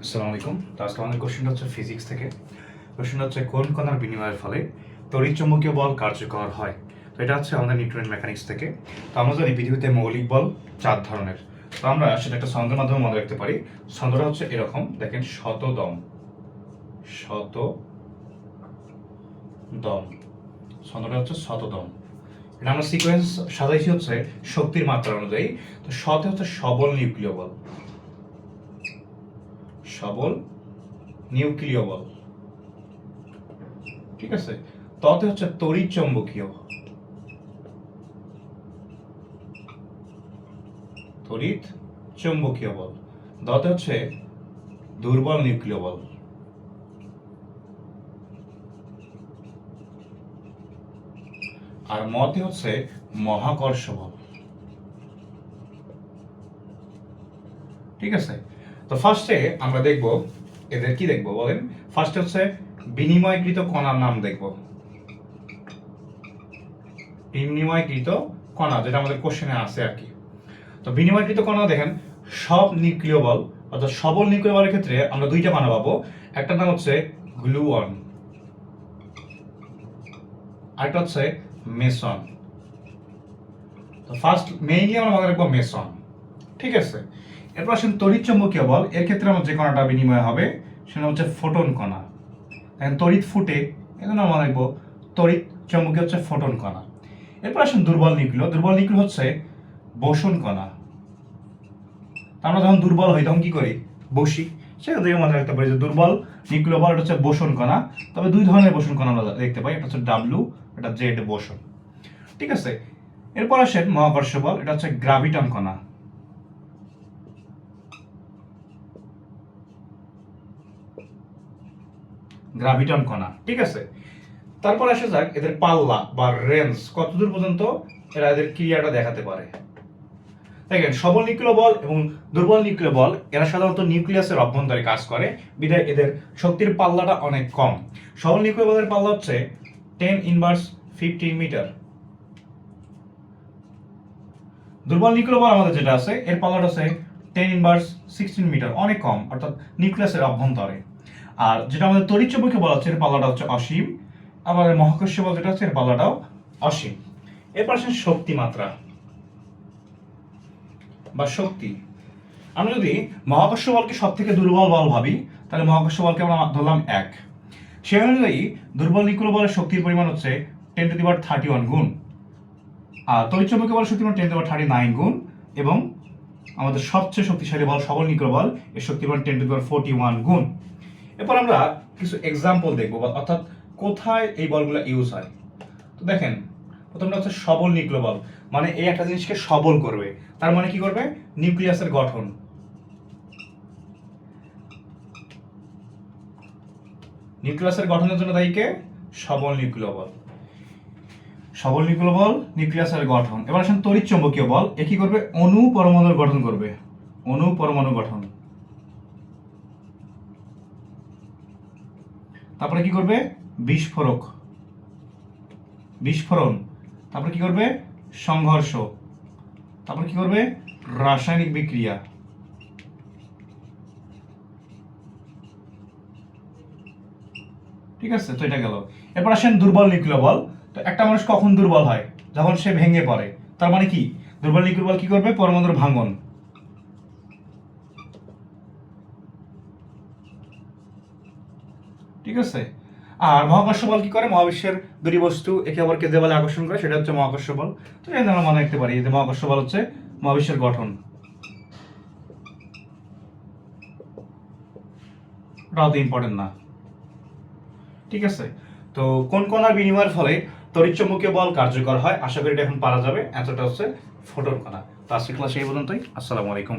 আসসালামু আলাইকুম। তো আজকে আমাদের কোশ্চেনটা হচ্ছে ফিজিক্স থেকে। কোশ্চেনটা হচ্ছে কোন কণার বিনিময়ের ফলে তড়িৎচুম্বকীয় বল কার্যকর হয়। তো এটা হচ্ছে আমাদের নিউটনের মেকানিক্স থেকে। তো আমরা জানি পৃথিবীতে মৌলিক বল 4 ধরনের। তো আমরা সেটা একটা ছন্দের মাধ্যমে মনে রাখতে পারি। ছন্দটা হচ্ছে এরকম, দেখেন শতদম। ছন্দটা হচ্ছে শতদম। এটা আমরা সিকোয়েন্স সাজাইছি হচ্ছে শক্তির মাত্রা অনুযায়ী। তো শতে হচ্ছে সবল নিউক্লিয় বল। ঠিক আছে। ততে হচ্ছে তড়িৎ চৌম্বকীয় বল। দতে হচ্ছে দুর্বল নিউক্লিয় বল। আর মতে হচ্ছে মহাকর্ষ বল। ঠিক আছে। তো ফার্স্টে আমরা দেখব এদের কি দেখব বলেন। ফার্স্টে হচ্ছে বিনিময়কৃত কণার নাম দেখব। বিনিময়কৃত কণা যেটা আমাদের কোশ্চেনে আছে আর কি। তো বিনিময়কৃত কণা দেখেন সব নিউক্লিয় বল অর্থাৎ সবল নিউক্লিয় বলের ক্ষেত্রে আমরা দুইটা কণা পাবো। একটা নাম হচ্ছে গ্লুয়ন, আরেকটা হচ্ছে মেসন। তো ফার্স্ট মেইনলি আমরা মনে রাখবো মেসন। ঠিক আছে। এরপর আসেন তড়িৎচুম্বকীয় বল। এর ক্ষেত্রে আমার যে কণাটা বিনিময় হবে সেটা হচ্ছে ফোটন কণা। এখন তড়িৎ ফুটে, এজন্য আমরা মনে রাখবো তড়িৎ চুম্বকীয় হচ্ছে ফোটন কণা। এরপর আসেন দুর্বল নিউক্লিয়। দুর্বল নিউক্লিয় হচ্ছে বোসন কণা। আমরা যখন দুর্বল হই তখন কি করি? বসি। সেখান থেকে মনে রাখতে পারি যে দুর্বল নিউক্লিয় বল হচ্ছে বোসন কণা। তবে দুই ধরনের বোসন কণা আমরা দেখতে পাই, একটা হচ্ছে ডাব্লু, এটা জেড বোসন। ঠিক আছে। এরপর আসেন মহাকর্ষ বল। এটা হচ্ছে গ্রাভিটন কণা। ঠিক আছে। তারপর আসা যাক এদের পাল্লা বা রেঞ্জ কতদূর পর্যন্ত এরা এদের ক্রিয়াটা দেখাতে পারে। দেখেন সবল নিউক্লিয় বল এবং দুর্বল নিউক্লিয় বল এরা সাধারণত নিউক্লিয়াসের অভ্যন্তরে কাজ করে, বিধায় এদের শক্তির পাল্লাটা অনেক কম। সবল নিউক্লিয় বলের পাল্লা হচ্ছে 10⁻15 মিটার। দুর্বল নিউক্লিয় বল আমাদের যেটা আছে এর পাল্লাটা আছে 10⁻16 মিটার, অনেক কম, অর্থাৎ নিউক্লিয়াসের অভ্যন্তরে। আর যেটা আমাদের তড়িৎচুম্বকীয় বল হচ্ছে এর পাল্লাটা হচ্ছে অসীম। আমাদের মহাকর্ষীয় বল যেটা হচ্ছে এর পাল্লাটাও অসীম। এরপর আসেন শক্তি মাত্রা বা শক্তি। আমরা যদি মহাকর্ষ বলকে সব থেকে দুর্বল বল ভাবি তাহলে মহাকর্ষ বলকে আমরা ধরলাম 1। সেই অনুযায়ী দুর্বল নিউক্লিয় বলের শক্তির পরিমাণ হচ্ছে 10⁻31 গুণ, আর তড়িৎচুম্বকীয় বলের শক্তির পরিমাণ 10⁻39 গুণ, এবং আমাদের সবচেয়ে শক্তিশালী বল সবল নিউক্লিয় বল এর শক্তির পরিমাণ 10⁻41 গুণ। এরপর আমরা কিছু এক্সাম্পল দেখবো, অর্থাৎ কোথায় এই বলগুলো ইউজ হয়। তো দেখেন প্রথমটা হচ্ছে সবল নিউক্লিয় বল, মানে এই একটা জিনিসকে সবল করবে। তার মানে কি করবে? নিউক্লিয়াসের গঠন। নিউক্লিয়াসের গঠনের জন্য দায়ী কে? সবল নিউক্লিয় বল। সবল নিউক্লিয় বল নিউক্লিয়াসের গঠন। এবার আসেন তড়িৎচুম্বকীয় বল। এ কি করবে? অণু পরমাণুর গঠন করবে। অণু পরমাণু গঠন। তারপরে কি করবে? বিস্ফোরণ। তারপরে কি করবে? সংঘর্ষ। তারপরে কি করবে? রাসায়নিক বিক্রিয়া। ঠিক আছে, তো এটা গেল। এরপর আসেন দুর্বল নিউক্লিয় বল। তো একটা মানুষ কখন দুর্বল হয়? যখন সে ভেঙে পড়ে। তার মানে কি? দুর্বল নিউক্লিয় বল কি করবে? পরমাণুর ভাঙন। ঠিক আছে। আর মহাকর্ষ বল কি করে? মহাবিশ্বের দুটি বস্তু একে অপরকে যে বলে আকর্ষণ করে সেটা হচ্ছে মহাকর্ষ বল। তো এই আমরা মনে রাখতে পারি যে মহাকর্ষ বল হচ্ছে মহাবিশ্বের গঠন। ওটাও তো ইম্পর্টেন্ট না। ঠিক আছে। তো কোন কণার বিনিময়ের ফলে তড়িৎচুম্বকীয় বল কার্যকর হয়? আশা করি এটা এখন পারা যাবে। এতটা হচ্ছে ফোটন কণা। তো আজকের ক্লাস এই পর্যন্তই। আসসালামু আলাইকুম।